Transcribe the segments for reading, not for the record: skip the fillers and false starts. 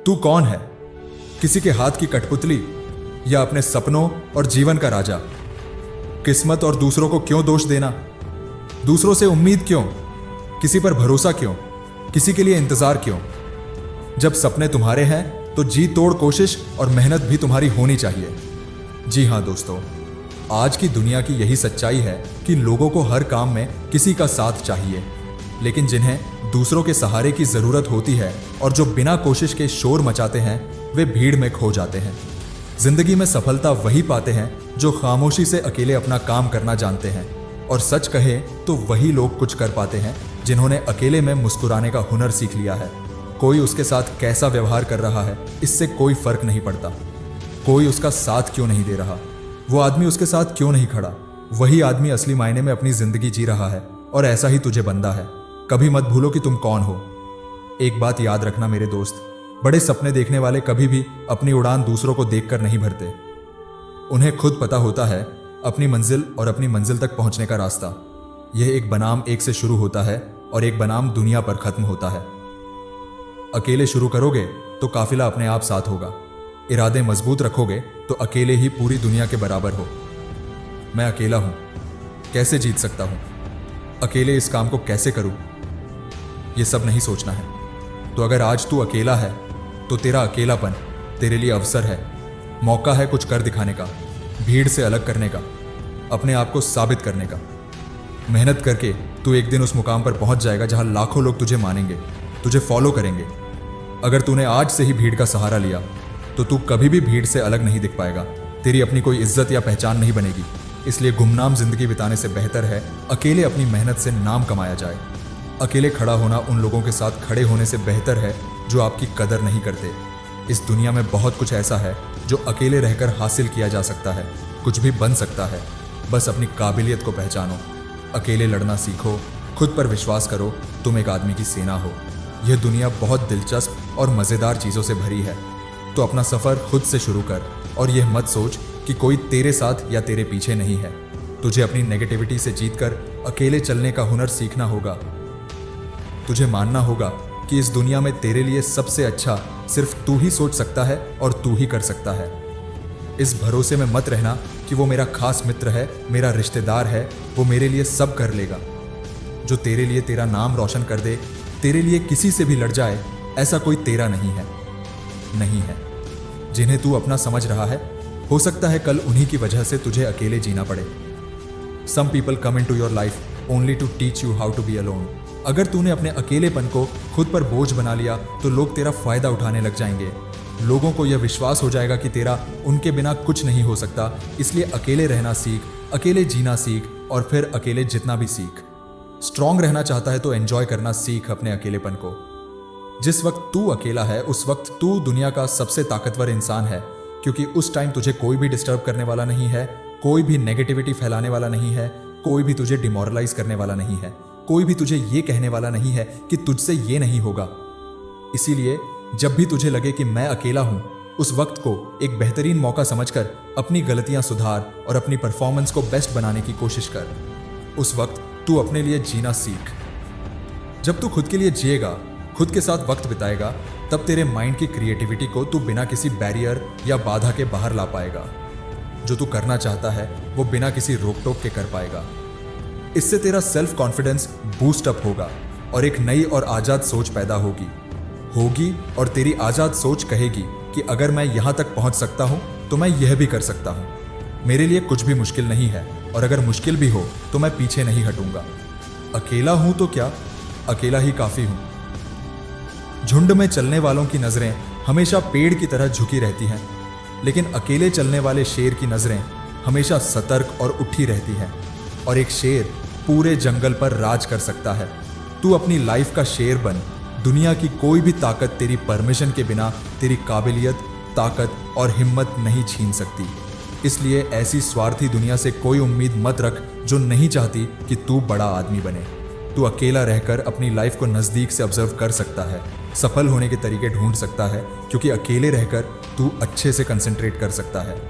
तू कौन है? किसी के हाथ की कठपुतली या अपने सपनों और जीवन का राजा? किस्मत और दूसरों को क्यों दोष देना? दूसरों से उम्मीद क्यों? किसी पर भरोसा क्यों? किसी के लिए इंतजार क्यों? जब सपने तुम्हारे हैं तो जी तोड़ कोशिश और मेहनत भी तुम्हारी होनी चाहिए। जी हां दोस्तों, आज की दुनिया की यही सच्चाई है कि लोगों को हर काम में किसी का साथ चाहिए, लेकिन जिन्हें दूसरों के सहारे की जरूरत होती है और जो बिना कोशिश के शोर मचाते हैं, वे भीड़ में खो जाते हैं। जिंदगी में सफलता वही पाते हैं जो खामोशी से अकेले अपना काम करना जानते हैं, और सच कहे तो वही लोग कुछ कर पाते हैं जिन्होंने अकेले में मुस्कुराने का हुनर सीख लिया है। कोई उसके साथ कैसा व्यवहार कर रहा है, इससे कोई फर्क नहीं पड़ता। कोई उसका साथ क्यों नहीं दे रहा, वो आदमी उसके साथ क्यों नहीं खड़ा, वही आदमी असली मायने में अपनी जिंदगी जी रहा है, और ऐसा ही तुझे बनना है। कभी मत भूलो कि तुम कौन हो। एक बात याद रखना मेरे दोस्त, बड़े सपने देखने वाले कभी भी अपनी उड़ान दूसरों को देखकर नहीं भरते। उन्हें खुद पता होता है अपनी मंजिल और अपनी मंजिल तक पहुंचने का रास्ता। यह एक बनाम एक से शुरू होता है और एक बनाम दुनिया पर खत्म होता है। अकेले शुरू करोगे तो काफिला अपने आप साथ होगा। इरादे मजबूत रखोगे तो अकेले ही पूरी दुनिया के बराबर हो। मैं अकेला हूं, कैसे जीत सकता हूं? अकेले इस काम को कैसे करूं? यह सब नहीं सोचना है। तो अगर आज तू अकेला है तो तेरा अकेलापन तेरे लिए अवसर है, मौका है कुछ कर दिखाने का, भीड़ से अलग करने का, अपने आप को साबित करने का। मेहनत करके तू एक दिन उस मुकाम पर पहुंच जाएगा जहां लाखों लोग तुझे मानेंगे, तुझे फॉलो करेंगे। अगर तूने आज से ही भीड़ का सहारा लिया तो तू कभी भी भीड़ से अलग नहीं दिख पाएगा। तेरी अपनी कोई इज्जत या पहचान नहीं बनेगी। इसलिए गुमनाम जिंदगी बिताने से बेहतर है अकेले अपनी मेहनत से नाम कमाया जाए। अकेले खड़ा होना उन लोगों के साथ खड़े होने से बेहतर है जो आपकी कदर नहीं करते। इस दुनिया में बहुत कुछ ऐसा है जो अकेले रहकर हासिल किया जा सकता है, कुछ भी बन सकता है। बस अपनी काबिलियत को पहचानो, अकेले लड़ना सीखो, खुद पर विश्वास करो, तुम एक आदमी की सेना हो। यह दुनिया बहुत दिलचस्प और मज़ेदार चीज़ों से भरी है। तो अपना सफ़र खुद से शुरू कर और यह मत सोच कि कोई तेरे साथ या तेरे पीछे नहीं है। तुझे अपनी नेगेटिविटी से जीतकर अकेले चलने का हुनर सीखना होगा। तुझे मानना होगा कि इस दुनिया में तेरे लिए सबसे अच्छा सिर्फ तू ही सोच सकता है और तू ही कर सकता है। इस भरोसे में मत रहना कि वो मेरा खास मित्र है, मेरा रिश्तेदार है, वो मेरे लिए सब कर लेगा। जो तेरे लिए तेरा नाम रोशन कर दे, तेरे लिए किसी से भी लड़ जाए, ऐसा कोई तेरा नहीं है। नहीं है। जिन्हें तू अपना समझ रहा है, हो सकता है कल उन्हीं की वजह से तुझे अकेले जीना पड़े। Some people come into your life only to teach you how to be alone. अगर तूने अपने अकेलेपन को खुद पर बोझ बना लिया तो लोग तेरा फायदा उठाने लग जाएंगे। लोगों को यह विश्वास हो जाएगा कि तेरा उनके बिना कुछ नहीं हो सकता। इसलिए अकेले रहना सीख, अकेले जीना सीख और फिर अकेले जितना भी सीख। स्ट्रांग रहना चाहता है तो एंजॉय करना सीख अपने अकेलेपन को। जिस वक्त तू अकेला है उस वक्त तू दुनिया का सबसे ताकतवर इंसान है, क्योंकि उस टाइम तुझे कोई भी डिस्टर्ब करने वाला नहीं है, कोई भी नेगेटिविटी फैलाने वाला नहीं है, कोई भी तुझे डिमोरलाइज करने वाला नहीं है, कोई भी तुझे ये कहने वाला नहीं है कि तुझसे ये नहीं होगा। इसीलिए जब भी तुझे लगे कि मैं अकेला हूं, उस वक्त को एक बेहतरीन मौका समझकर अपनी गलतियां सुधार और अपनी परफॉर्मेंस को बेस्ट बनाने की कोशिश कर। उस वक्त तू अपने लिए जीना सीख। जब तू खुद के लिए जिएगा, खुद के साथ वक्त बिताएगा, तब तेरे माइंड की क्रिएटिविटी को तू बिना किसी बैरियर या बाधा के बाहर ला पाएगा। जो तू करना चाहता है वो बिना किसी रोक टोक के कर पाएगा। इससे तेरा सेल्फ कॉन्फिडेंस बूस्ट अप होगा और एक नई और आजाद सोच पैदा होगी और तेरी आजाद सोच कहेगी कि अगर मैं यहां तक पहुंच सकता हूं तो मैं यह भी कर सकता हूं। मेरे लिए कुछ भी मुश्किल नहीं है, और अगर मुश्किल भी हो तो मैं पीछे नहीं हटूंगा। अकेला हूं तो क्या, अकेला ही काफी हूं। झुंड में चलने वालों की नजरें हमेशा पेड़ की तरह झुकी रहती हैं, लेकिन अकेले चलने वाले शेर की नजरें हमेशा सतर्क और उठी रहती हैं। और एक शेर पूरे जंगल पर राज कर सकता है। तू अपनी लाइफ का शेर बन। दुनिया की कोई भी ताकत तेरी परमिशन के बिना तेरी काबिलियत, ताकत और हिम्मत नहीं छीन सकती। इसलिए ऐसी स्वार्थी दुनिया से कोई उम्मीद मत रख जो नहीं चाहती कि तू बड़ा आदमी बने। तू अकेला रहकर अपनी लाइफ को नज़दीक से ऑब्जर्व कर सकता है, सफल होने के तरीके ढूंढ सकता है, क्योंकि अकेले रहकर तू अच्छे से कंसंट्रेट कर सकता है।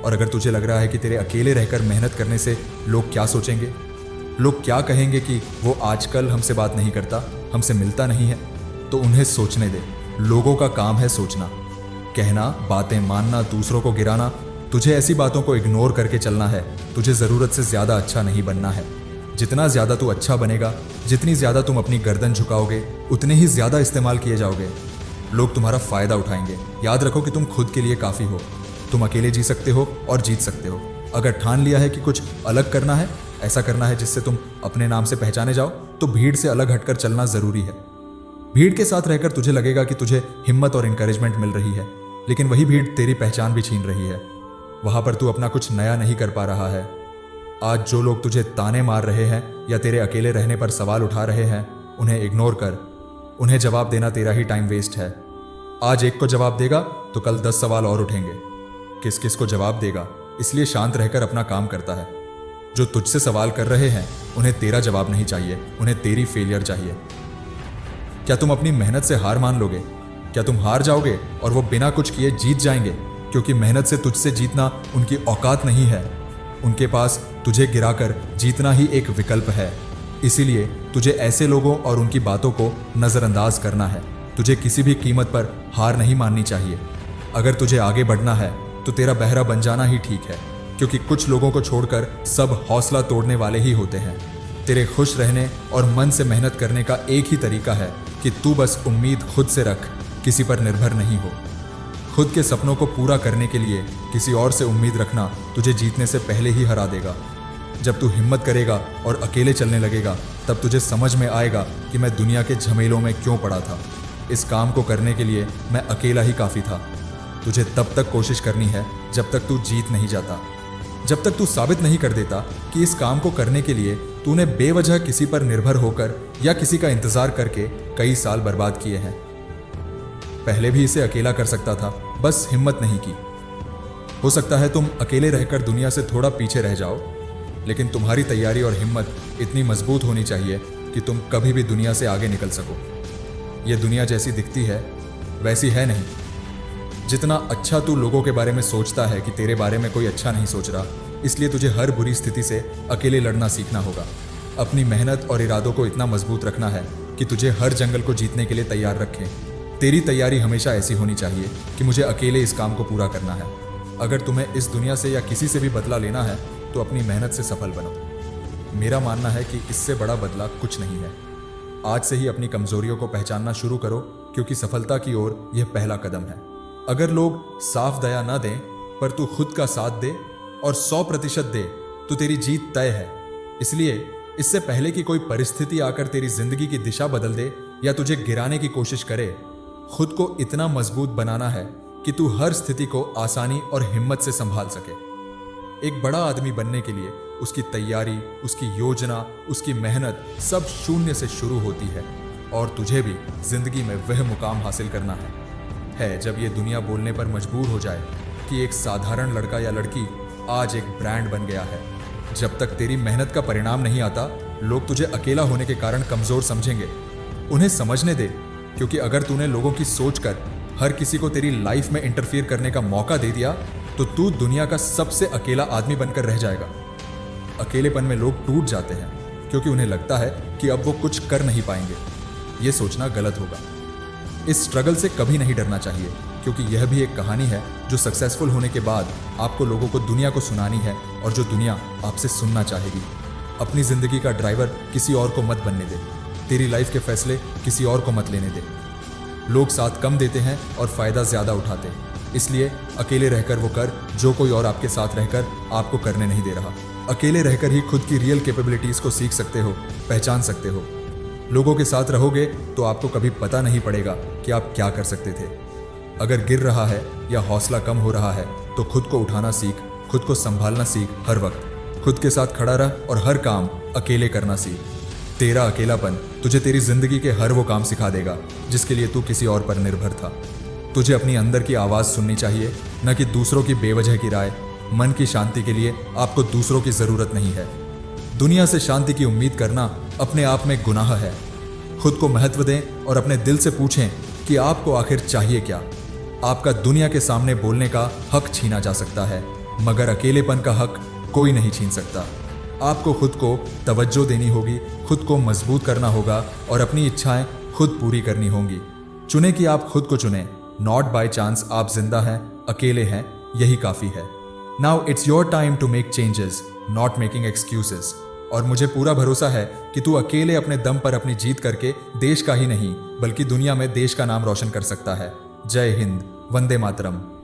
और अगर तुझे लग रहा है कि तेरे अकेले रहकर मेहनत करने से लोग क्या सोचेंगे, लोग क्या कहेंगे कि वो आजकल हमसे बात नहीं करता, हमसे मिलता नहीं है, तो उन्हें सोचने दे। लोगों का काम है सोचना, कहना, बातें मानना, दूसरों को गिराना। तुझे ऐसी बातों को इग्नोर करके चलना है। तुझे ज़रूरत से ज़्यादा अच्छा नहीं बनना है। जितना ज़्यादा तू अच्छा बनेगा, जितनी ज़्यादा तुम अपनी गर्दन झुकाओगे, उतने ही ज़्यादा इस्तेमाल किए जाओगे। लोग तुम्हारा फ़ायदा उठाएंगे। याद रखो कि तुम खुद के लिए काफ़ी हो। तुम अकेले जी सकते हो और जीत सकते हो। अगर ठान लिया है कि कुछ अलग करना है, ऐसा करना है जिससे तुम अपने नाम से पहचाने जाओ, तो भीड़ से अलग हटकर चलना ज़रूरी है। भीड़ के साथ रहकर तुझे लगेगा कि तुझे हिम्मत और इंकरेजमेंट मिल रही है, लेकिन वही भीड़ तेरी पहचान भी छीन रही है। वहां पर तू अपना कुछ नया नहीं कर पा रहा है। आज जो लोग तुझे ताने मार रहे हैं या तेरे अकेले रहने पर सवाल उठा रहे हैं, उन्हें इग्नोर कर। उन्हें जवाब देना तेरा ही टाइम वेस्ट है। आज एक को जवाब देगा तो कल 10 सवाल और उठेंगे। किस किस को जवाब देगा, इसलिए शांत रहकर अपना काम करता है। जो तुझसे सवाल कर रहे हैं, उन्हें तेरा जवाब नहीं चाहिए, उन्हें तेरी फेलियर चाहिए। क्या तुम अपनी मेहनत से हार मान लोगे? क्या तुम हार जाओगे और वो बिना कुछ किए जीत जाएंगे? क्योंकि मेहनत से तुझसे जीतना उनकी औकात नहीं है। उनके पास तुझे गिराकर जीतना ही एक विकल्प है। इसीलिए तुझे ऐसे लोगों और उनकी बातों को नज़रअंदाज करना है। तुझे किसी भी कीमत पर हार नहीं माननी चाहिए। अगर तुझे आगे बढ़ना है तो तेरा बहरा बन जाना ही ठीक है, क्योंकि कुछ लोगों को छोड़कर सब हौसला तोड़ने वाले ही होते हैं। तेरे खुश रहने और मन से मेहनत करने का एक ही तरीका है कि तू बस उम्मीद खुद से रख, किसी पर निर्भर नहीं हो। खुद के सपनों को पूरा करने के लिए किसी और से उम्मीद रखना तुझे जीतने से पहले ही हरा देगा। जब तू हिम्मत करेगा और अकेले चलने लगेगा, तब तुझे समझ में आएगा कि मैं दुनिया के झमेलों में क्यों पड़ा था। इस काम को करने के लिए मैं अकेला ही काफ़ी था। तुझे तब तक कोशिश करनी है जब तक तू जीत नहीं जाता, जब तक तू साबित नहीं कर देता कि इस काम को करने के लिए तूने बेवजह किसी पर निर्भर होकर या किसी का इंतजार करके कई साल बर्बाद किए हैं। पहले भी इसे अकेला कर सकता था, बस हिम्मत नहीं की। हो सकता है तुम अकेले रहकर दुनिया से थोड़ा पीछे रह जाओ, लेकिन तुम्हारी तैयारी और हिम्मत इतनी मजबूत होनी चाहिए कि तुम कभी भी दुनिया से आगे निकल सको। यह दुनिया जैसी दिखती है वैसी है नहीं। जितना अच्छा तू लोगों के बारे में सोचता है कि तेरे बारे में कोई अच्छा नहीं सोच रहा, इसलिए तुझे हर बुरी स्थिति से अकेले लड़ना सीखना होगा। अपनी मेहनत और इरादों को इतना मजबूत रखना है कि तुझे हर जंगल को जीतने के लिए तैयार रखे। तेरी तैयारी हमेशा ऐसी होनी चाहिए कि मुझे अकेले इस काम को पूरा करना है। अगर तुम्हें इस दुनिया से या किसी से भी बदला लेना है तो अपनी मेहनत से सफल बनो। मेरा मानना है कि इससे बड़ा बदला कुछ नहीं है। आज से ही अपनी कमजोरियों को पहचानना शुरू करो, क्योंकि सफलता की ओर यह पहला कदम है। अगर लोग साफ दया ना दें, पर तू खुद का साथ दे और 100% दे, तो तेरी जीत तय है। इसलिए इससे पहले कि कोई परिस्थिति आकर तेरी जिंदगी की दिशा बदल दे या तुझे गिराने की कोशिश करे, खुद को इतना मजबूत बनाना है कि तू हर स्थिति को आसानी और हिम्मत से संभाल सके। एक बड़ा आदमी बनने के लिए उसकी तैयारी, उसकी योजना, उसकी मेहनत सब शून्य से शुरू होती है, और तुझे भी जिंदगी में वह मुकाम हासिल करना है जब ये दुनिया बोलने पर मजबूर हो जाए कि एक साधारण लड़का या लड़की आज एक ब्रांड बन गया है। जब तक तेरी मेहनत का परिणाम नहीं आता, लोग तुझे अकेला होने के कारण कमजोर समझेंगे। उन्हें समझने दे, क्योंकि अगर तूने लोगों की सोच कर हर किसी को तेरी लाइफ में इंटरफियर करने का मौका दे दिया, तो तू दुनिया का सबसे अकेला आदमी बनकर रह जाएगा। अकेलेपन में लोग टूट जाते हैं क्योंकि उन्हें लगता है कि अब वो कुछ कर नहीं पाएंगे। ये सोचना गलत होगा। इस स्ट्रगल से कभी नहीं डरना चाहिए, क्योंकि यह भी एक कहानी है जो सक्सेसफुल होने के बाद आपको लोगों को दुनिया को सुनानी है, और जो दुनिया आपसे सुनना चाहेगी। अपनी जिंदगी का ड्राइवर किसी और को मत बनने दे। तेरी लाइफ के फैसले किसी और को मत लेने दे। लोग साथ कम देते हैं और फायदा ज्यादा उठाते हैं, इसलिए अकेले रहकर वो कर जो कोई और आपके साथ रहकर आपको करने नहीं दे रहा। अकेले रहकर ही खुद की रियल कैपेबिलिटीज को सीख सकते हो, पहचान सकते हो। लोगों के साथ रहोगे तो आपको कभी पता नहीं पड़ेगा कि आप क्या कर सकते थे। अगर गिर रहा है या हौसला कम हो रहा है तो खुद को उठाना सीख, खुद को संभालना सीख। हर वक्त खुद के साथ खड़ा रह और हर काम अकेले करना सीख। तेरा अकेलापन तुझे तेरी जिंदगी के हर वो काम सिखा देगा जिसके लिए तू किसी और पर निर्भर था। तुझे अपनी अंदर की आवाज़ सुननी चाहिए, न कि दूसरों की बेवजह की राय। मन की शांति के लिए आपको दूसरों की ज़रूरत नहीं है। दुनिया से शांति की उम्मीद करना अपने आप में गुनाह है। खुद को महत्व दें और अपने दिल से पूछें कि आपको आखिर चाहिए क्या। आपका दुनिया के सामने बोलने का हक छीना जा सकता है, मगर अकेलेपन का हक कोई नहीं छीन सकता। आपको खुद को तवज्जो देनी होगी, खुद को मजबूत करना होगा और अपनी इच्छाएं खुद पूरी करनी होंगी। चुने कि आप खुद को चुने। नॉट बाय चांस आप जिंदा हैं, अकेले हैं, यही काफी है। Now it's your time to make changes, not making excuses. और मुझे पूरा भरोसा है कि तू अकेले अपने दम पर अपनी जीत करके देश का ही नहीं बल्कि दुनिया में देश का नाम रोशन कर सकता है। जय हिंद, वंदे मातरम।